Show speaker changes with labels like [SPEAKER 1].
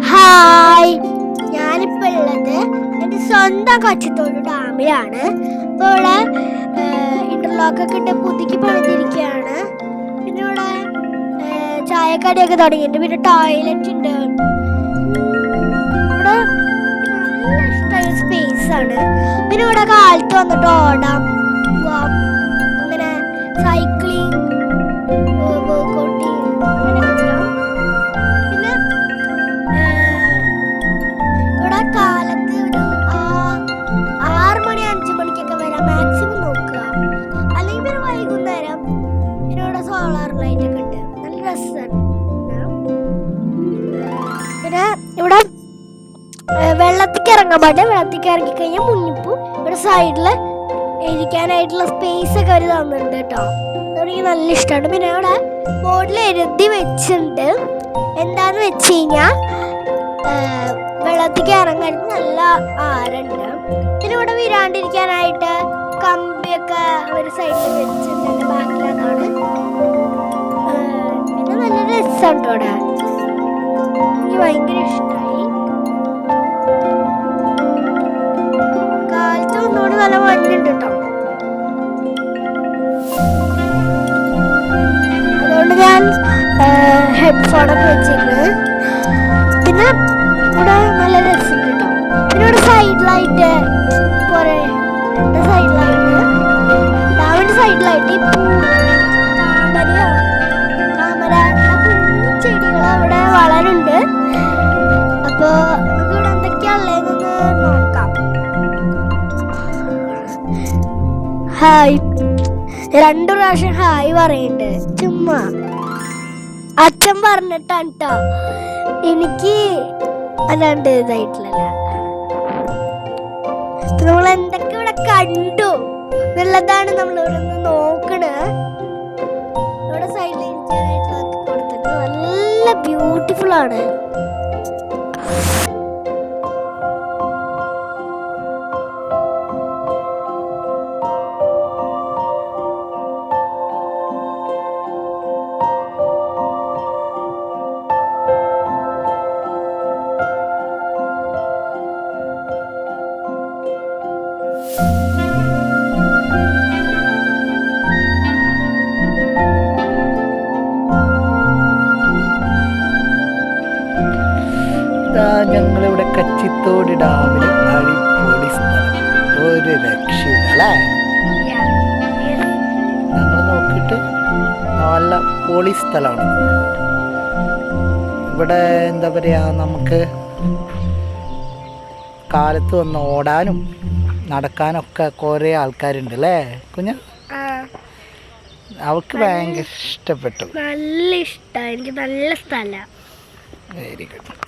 [SPEAKER 1] Hi, ഞാനിപ്പോ ഉള്ളത് എൻ്റെ സ്വന്തം കച്ചിത്തോട് ഡാമിലാണ്. ഇപ്പോൾ ഇവിടെ ഇന്റർലോക്കൊക്കെ ഇട്ട് പുതുക്കി പണിതിരിക്കുകയാണ്. പിന്നെ ഇവിടെ ചായക്കടയൊക്കെ തുടങ്ങിയിട്ടുണ്ട്. പിന്നെ ടോയ്ലറ്റ് ഉണ്ട്. ഇവിടെ നല്ല ഇഷ്ടമായ സ്പേസ് ആണ്. പിന്നെ ഇവിടെ കാലത്ത് വന്നിട്ട് ഓടാം, അങ്ങനെ സൈക്ലിംഗ്, വർക്കൗട്ടിങ് അങ്ങനെയൊക്കെ ചെയ്യാം. പിന്നെ ഇവിടെ കാലത്ത് ഒരു 6 മണി 5 മണിക്കൊക്കെ വരാം മാക്സിമം നോക്കുക. അല്ലെങ്കിൽ പിന്നെ വൈകുന്നേരം പിന്നെ ഇവിടെ സോളാർ ലൈറ്റ് ഒക്കെ ഉണ്ട്, നല്ല രസമാണ്. പിന്നെ ഇവിടെ വെള്ളത്തിക്ക് ഇറങ്ങാൻ പാടില്ല. വെള്ളത്തിക്ക് ഇറങ്ങി കഴിഞ്ഞാൽ മുങ്ങിപ്പോ. ഇവിടെ സൈഡില് ഇരിക്കാനായിട്ടുള്ള സ്പേസ് ഒക്കെ അവർ തന്നിട്ടുണ്ട് കേട്ടോ. അതെനിക്ക് നല്ല ഇഷ്ടമാണ്. പിന്നെ ഇവിടെ ബോർഡിൽ എഴുതി വെച്ചിട്ടുണ്ട്. എന്താന്ന് വെച്ച് കഴിഞ്ഞാൽ വെള്ളത്തിക്ക് ഇറങ്ങാൻ നല്ല ആരുണ്ട്. പിന്നെ ഇവിടെ വീരാണ്ടിരിക്കാനായിട്ട് കമ്പിയൊക്കെ ഒരു സൈഡിൽ വെച്ചിട്ടുണ്ട്. എൻ്റെ ബാക്കിലതാണ്. പിന്നെ നല്ല രസമുണ്ട് ഇവിടെ. എനിക്ക് ഭയങ്കര ഇഷ്ടമായി. കാലത്ത് ഒന്നുകൂടി നല്ല മഞ്ഞുണ്ട് കേട്ടോ. അതുകൊണ്ട് ഞാൻ ഹെഡ്ഫോണൊക്കെ വെച്ചിരുന്നു. പിന്നെ ഇവിടെ നല്ല രസമുണ്ട് കേട്ടോ. പിന്നെ ഇവിടെ സൈഡിലായിട്ട് കുറെ സൈഡിലായിട്ട് ഡാമിന്റെ സൈഡിലായിട്ട് ഈ താമര കുഞ്ഞു ചെടികൾ അവിടെ വളരുന്നുണ്ട്. അപ്പൊ നമുക്ക് ഇവിടെ എന്തൊക്കെയാണുള്ളതെന്നൊന്ന് നോക്കാം. ഹായ്, 2 പ്രാവശ്യം ഹായ് പറയുന്നുണ്ട്. ചുമ്മാ അച്ഛൻ പറഞ്ഞിട്ടാണ് കേട്ടോ. എനിക്ക് അല്ലാണ്ട് ഇതായിട്ടില്ലല്ല. നമ്മൾ എന്തൊക്കെ ഇവിടെ കണ്ടു എന്നുള്ളതാണ് നമ്മൾ ഇവിടെ നിന്ന് നോക്കണേ. ഇവിടെ സൈഡിൽ ഇരിക്കാനായിട്ടുള്ളതൊക്കെ കൊടുത്തിട്ട് നല്ല ബ്യൂട്ടിഫുൾ ആണ്.
[SPEAKER 2] ഞങ്ങളിവിടെ കച്ചിത്തോട് ഡാമിൽ അടിപൊളി സ്ഥലം, ഒരു രക്ഷയില്ല അല്ലേ? ഞങ്ങൾ നോക്കിയിട്ട് നല്ല പൊളി സ്ഥലമാണ്. ഇവിടെ എന്താ പറയുക, നമുക്ക് കാലത്ത് വന്ന് ഓടാനും നടക്കാനൊക്കെ കുറേ ആൾക്കാരുണ്ട് അല്ലേ കുഞ്ഞ? അവൾക്ക് ഭയങ്കര ഇഷ്ടപ്പെട്ടു.
[SPEAKER 1] നല്ല ഇഷ്ടമാണ്. എനിക്ക് നല്ല സ്ഥലം.
[SPEAKER 2] Very good.